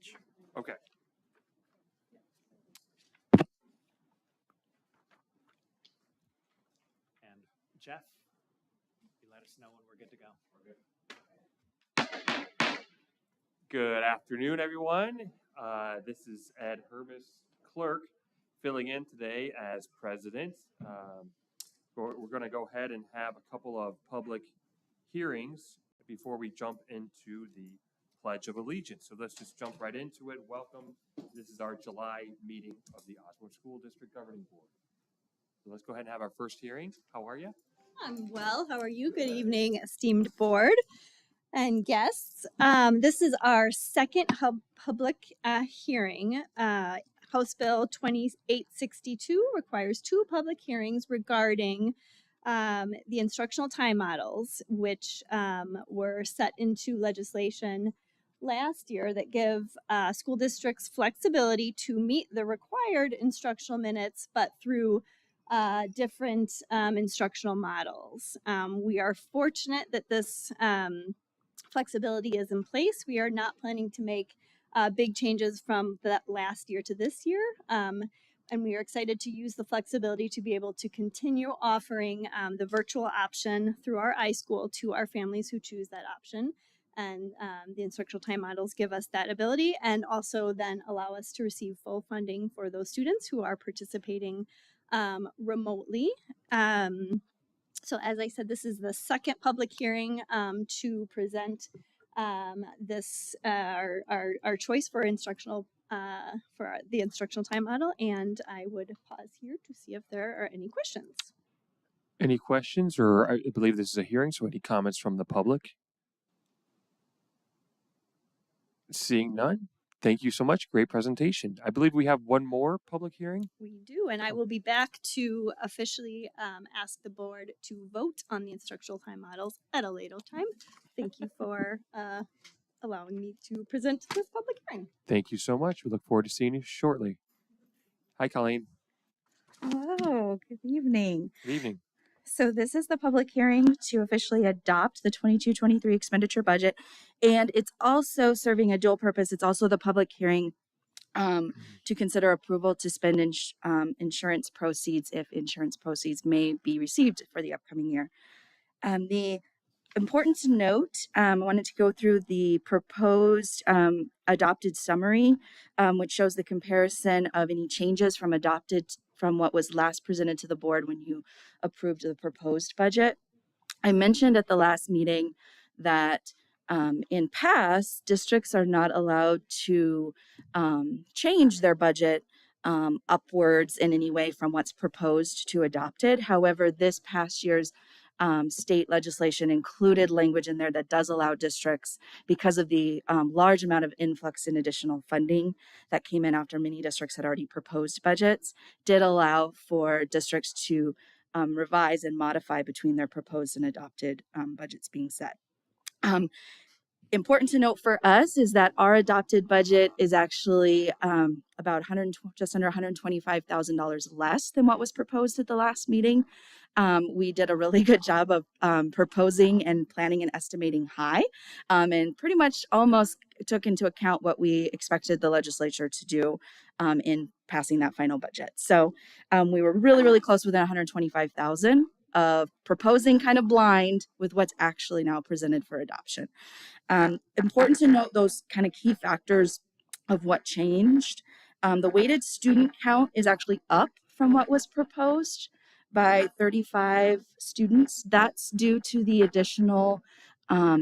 pledge. Okay. And Jeff, you let us know when we're good to go. Good afternoon, everyone. This is Ed Hermes, clerk, filling in today as president. We're going to go ahead and have a couple of public hearings before we jump into the Pledge of Allegiance. So let's just jump right into it. Welcome. This is our July meeting of the Osborne School District Governing Board. So let's go ahead and have our first hearing. How are you? I'm well. How are you? Good evening, esteemed board and guests. This is our second public hearing. House Bill 2862 requires two public hearings regarding the instructional time models, which were set into legislation last year that give school districts flexibility to meet the required instructional minutes, but through different instructional models. We are fortunate that this flexibility is in place. We are not planning to make big changes from that last year to this year. And we are excited to use the flexibility to be able to continue offering the virtual option through our iSchool to our families who choose that option. And the instructional time models give us that ability and also then allow us to receive full funding for those students who are participating remotely. So as I said, this is the second public hearing to present this our choice for instructional for the instructional time model, and I would pause here to see if there are any questions. Any questions, or I believe this is a hearing, so any comments from the public? Seeing none, thank you so much. Great presentation. I believe we have one more public hearing. We do, and I will be back to officially ask the board to vote on the instructional time models at a later time. Thank you for allowing me to present this public hearing. Thank you so much. We look forward to seeing you shortly. Hi, Colleen. Hello, good evening. Good evening. So this is the public hearing to officially adopt the 22-23 expenditure budget, and it's also serving a dual purpose. It's also the public hearing to consider approval to spend insurance proceeds if insurance proceeds may be received for the upcoming year. The important to note, I wanted to go through the proposed adopted summary, which shows the comparison of any changes from what was last presented to the board when you approved the proposed budget. I mentioned at the last meeting that in past, districts are not allowed to change their budget upwards in any way from what's proposed to adopted. However, this past year's state legislation included language in there that does allow districts, because of the large amount of influx in additional funding that came in after many districts had already proposed budgets, did allow for districts to revise and modify between their proposed and adopted budgets being set. Important to note for us is that our adopted budget is actually about just under $125,000 less than what was proposed at the last meeting. We did a really good job of proposing and planning and estimating high, and pretty much almost took into account what we expected the legislature to do in passing that final budget. So we were really, really close within $125,000 of proposing kind of blind with what's actually now presented for adoption. Important to note those kind of key factors of what changed. The weighted student count is actually up from what was proposed by 35 students. That's due to the additional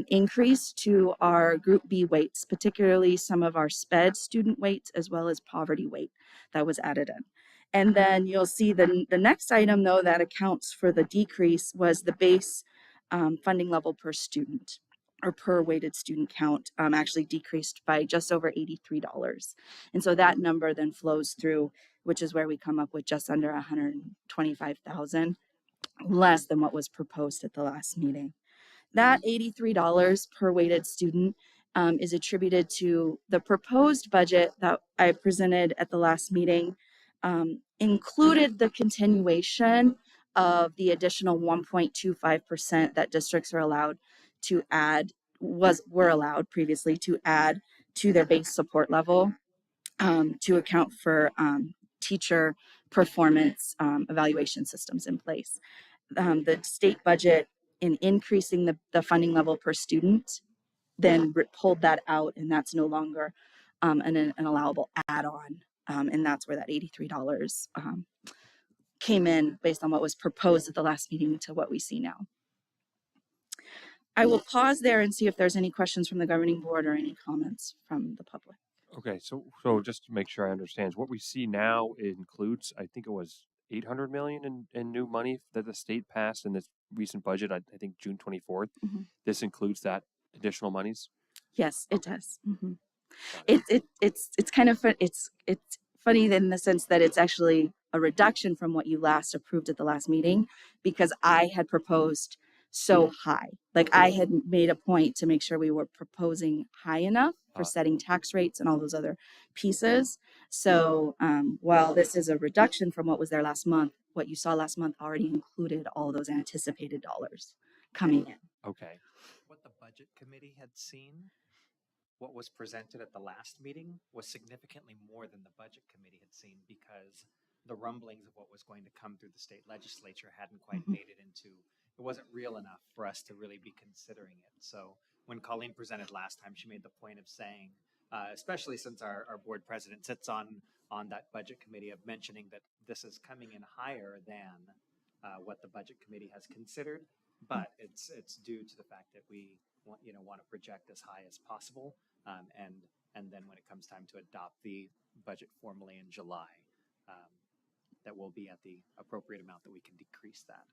increase to our Group B weights, particularly some of our SPED student weights as well as poverty weight that was added in. And then you'll see the next item, though, that accounts for the decrease was the base funding level per student, or per weighted student count, actually decreased by just over $83. And so that number then flows through, which is where we come up with just under $125,000, less than what was proposed at the last meeting. That $83 per weighted student is attributed to the proposed budget that I presented at the last meeting, included the continuation of the additional 1.25% that districts are allowed to add, were allowed previously to add to their base support level to account for teacher performance evaluation systems in place. The state budget, in increasing the funding level per student, then pulled that out, and that's no longer an allowable add-on. And that's where that $83 came in based on what was proposed at the last meeting to what we see now. I will pause there and see if there's any questions from the governing board or any comments from the public. Okay, so just to make sure I understand, what we see now includes, I think it was 800 million in new money that the state passed in this recent budget. I think June 24th. Mhm. This includes that additional monies. Yes, it does. Got it. It's kind of it's funny in the sense that it's actually a reduction from what you last approved at the last meeting, because I had proposed so high. Like, I had made a point to make sure we were proposing high enough for setting tax rates and all those other pieces. So while this is a reduction from what was there last month, what you saw last month already included all those anticipated dollars coming in. Okay. What the budget committee had seen, what was presented at the last meeting, was significantly more than the budget committee had seen, because the rumblings of what was going to come through the state legislature hadn't quite made it into, it wasn't real enough for us to really be considering it. So when Colleen presented last time, she made the point of saying, especially since our board president sits on that budget committee, of mentioning that this is coming in higher than what the budget committee has considered, but it's due to the fact that we want to project as high as possible, and then when it comes time to adopt the budget formally in July, that will be at the appropriate amount that we can decrease that.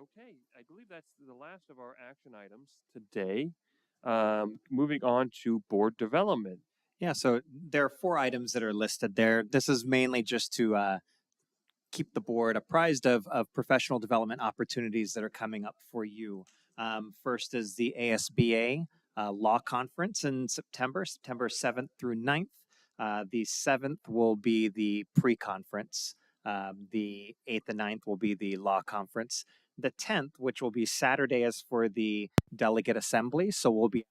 Okay, I believe that's the last of our action items today. Moving on to board development. Yeah, so there are 4 items that are listed there. This is mainly just to keep the board apprised of professional development opportunities that are coming up for you. First is the ASBA Law Conference in September 7th through 9th. The 7th will be the pre-conference. The 8th and 9th will be the law conference. The 10th, which will be Saturday, is for the delegate assembly. So we'll be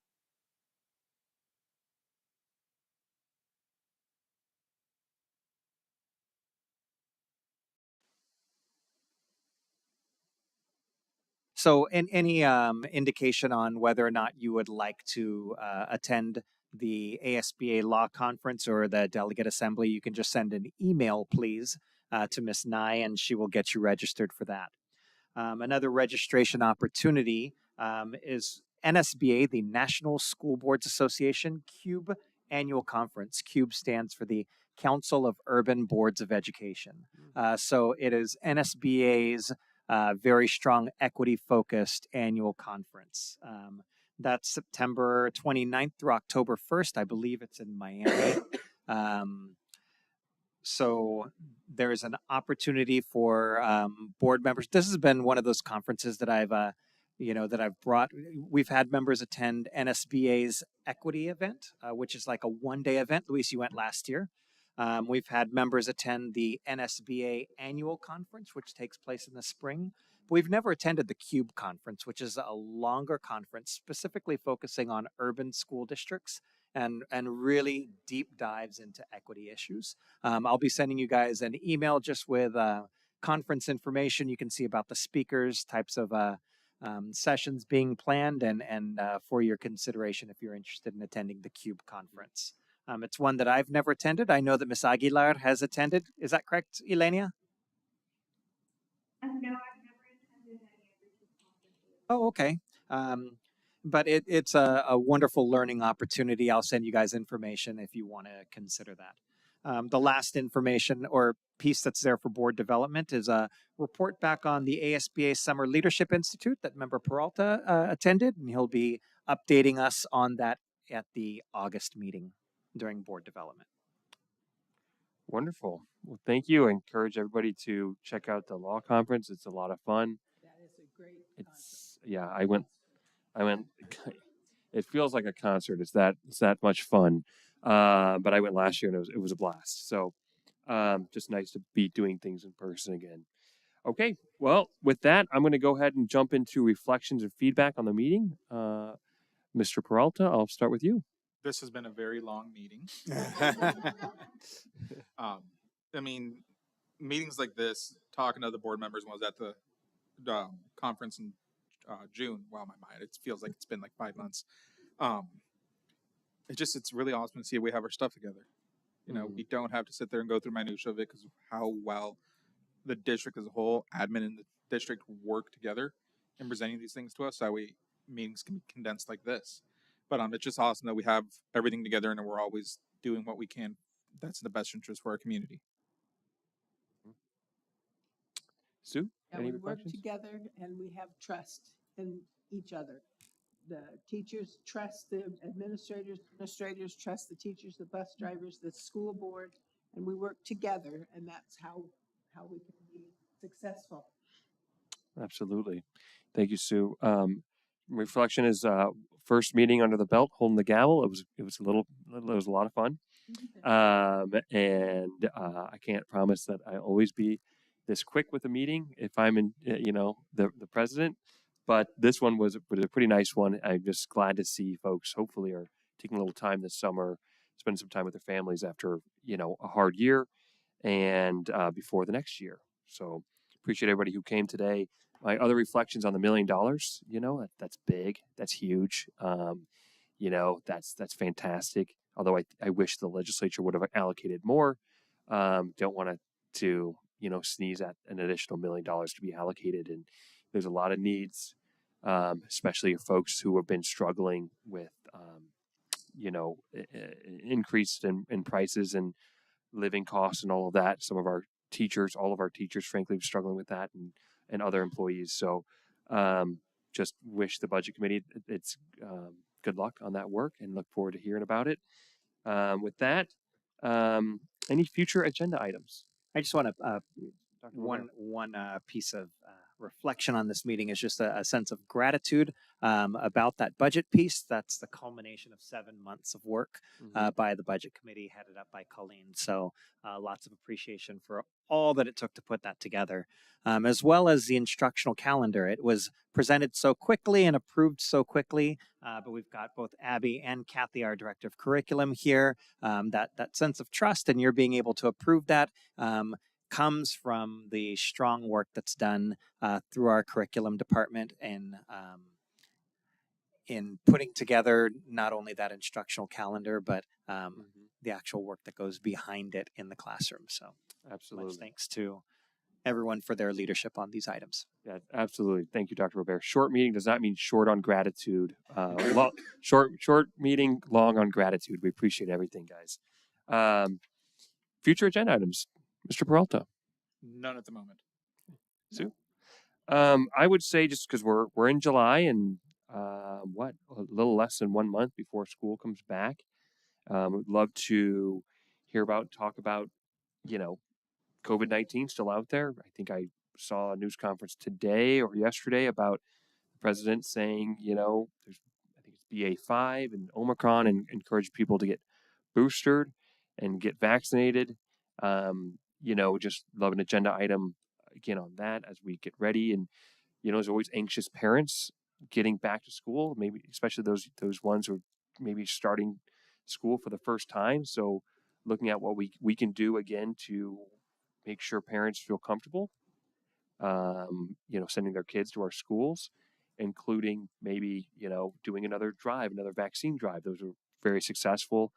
So, any indication on whether or not you would like to attend the ASBA Law Conference or the Delegate Assembly, you can just send an email, please, to Miss Nye, and she will get you registered for that. Another registration opportunity is NSBA, the National School Boards Association CUBE Annual Conference. CUBE stands for the Council of Urban Boards of Education. So it is NSBA's very strong equity-focused annual conference. That's September 29th through October 1st. I believe it's in Miami. So there's an opportunity for board members. This has been one of those conferences that I've brought. We've had members attend NSBA's equity event, which is like a one-day event. Luis, you went last year. We've had members attend the NSBA annual conference, which takes place in the spring. But we've never attended the CUBE conference, which is a longer conference specifically focusing on urban school districts and really deep dives into equity issues. I'll be sending you guys an email just with conference information. You can see about the speakers, types of sessions being planned, and for your consideration if you're interested in attending the CUBE conference. It's one that I've never attended. I know that Ms. Aguilar has attended. Is that correct, Elenia? No, I've never attended any of the conferences. Oh, okay. But it's a wonderful learning opportunity. I'll send you guys information if you want to consider that. The last information or piece that's there for board development is a report back on the ASBA Summer Leadership Institute that Member Peralta attended, and he'll be updating us on that at the August meeting during board development. Wonderful. Well, thank you. I encourage everybody to check out the law conference. It's a lot of fun. That is a great conference. Yeah, I went. It feels like a concert. It's that much fun. But I went last year and it was a blast. So just nice to be doing things in person again. Okay, well, with that, I'm going to go ahead and jump into reflections and feedback on the meeting. Mr. Peralta, I'll start with you. This has been a very long meeting. I mean, meetings like this, talking to other board members, when I was at the conference in June. Wow, my mind, it feels like it's been like 5 months. It's really awesome to see we have our stuff together. You know, we don't have to sit there and go through minutia of it because of how well the district as a whole, admin and the district work together in presenting these things to us. That way meetings can be condensed like this. But it's just awesome that we have everything together and we're always doing what we can that's in the best interest for our community. Sue, And any we work reflections? together and we have trust in each other. The teachers trust the administrators trust the teachers, the bus drivers, the school board, and we work together, and that's how we can be successful. Absolutely. Thank you, Sue. Reflection is first meeting under the belt, holding the gavel. It was a lot of fun. And I can't promise that I'll always be this quick with a meeting if I'm in, the president. But this one was a pretty nice one. I'm just glad to see folks hopefully are taking a little time this summer, spend some time with their families after, a hard year and before the next year. So appreciate everybody who came today. My other reflections on the $1 million, that's big. That's huge. That's fantastic. Although I wish the legislature would have allocated more. Don't want to sneeze at an additional $1 million to be allocated. And there's a lot of needs, especially folks who have been struggling with, increase in prices and living costs and all of that. All of our teachers, frankly, are struggling with that, and and other employees. So just wish the budget committee it's good luck on that work and look forward to hearing about it. With that, any future agenda items? I just want to Dr. Robert? one piece of reflection on this meeting is just a sense of gratitude about that budget piece. That's the culmination of 7 months of work by the budget committee headed up by Colleen. So lots of appreciation for all that it took to put that together, as well as the instructional calendar. It was presented so quickly and approved so quickly, but we've got both Abby and Kathy, our director of curriculum, here. That sense of trust and you're being able to approve that comes from the strong work that's done through our curriculum department and in putting together not only that instructional calendar, but the actual work that goes behind it in the classroom. So Absolutely. much thanks to everyone for their leadership on these items. Yeah, absolutely. Thank you, Dr. Robert. Short meeting does not mean short on gratitude. Short meeting, long on gratitude. We appreciate everything, guys. Future agenda items, Mr. Peralta. None at the moment. Sue? I would say just because we're in July and a little less than 1 month before school comes back. Would love to talk about, COVID-19 still out there. I think I saw a news conference today or yesterday about the president saying, there's, I think it's BA5 and Omicron, and encourage people to get boosted and get vaccinated. Just love an agenda item again on that as we get ready. And, there's always anxious parents getting back to school, maybe especially those ones who are maybe starting school for the first time. So looking at what we can do again to make sure parents feel comfortable, sending their kids to our schools, including maybe, doing another vaccine drive. Those were very successful.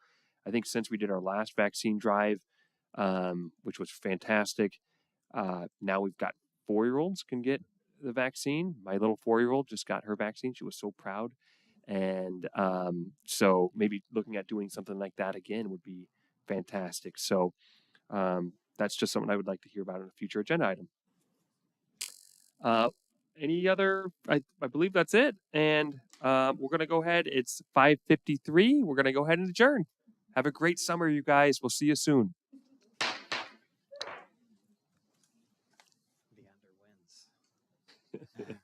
I think since we did our last vaccine drive, which was fantastic, now we've got 4-year-olds can get the vaccine. My little 4-year-old just got her vaccine. She was so proud. And so maybe looking at doing something like that again would be fantastic. So that's just something I would like to hear about in a future agenda item. Any other? I believe that's it. And we're going to go ahead. It's 5:53. We're going to go ahead and adjourn. Have a great summer, you guys. We'll see you soon. The under wins.